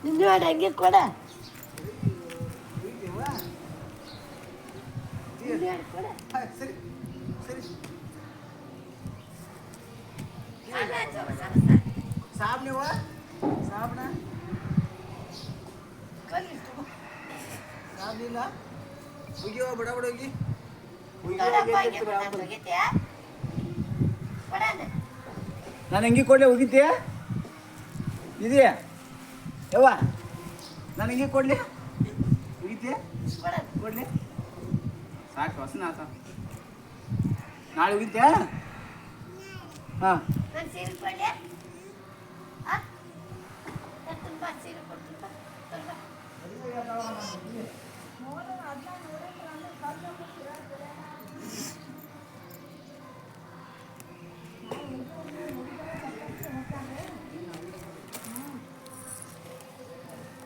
ನಿಂದು ಮಾಡಿ ಹಂಗೆ ಕೊಡ ಕೊಡ ಸರಿ ಸರಿ ಸಾಬ್ ನೀವು ಸಾಬ್ನ ಸಾಬ್ ಇಲ್ಲ ಹೋಗ್ಯವ ಬಡ ಬಡ ಹೋಗಿ ನಾನು ಹೆಂಗೆ ಕೊಡ್ಲಿ ಹೋಗಿದ್ದೆ ಇದೆಯಾ ಯವ್ವ ನಾನು ಹೆಂಗೆ ಕೊಡ್ಲಿ ಹೋಗಿದ್ದೆ ಕೊಡ್ಲಿ ಸಾಕು ಹೊಸನ ಆತ ನಾಳೆ ಹೋಗಿದ್ದೆ ಹಾಂ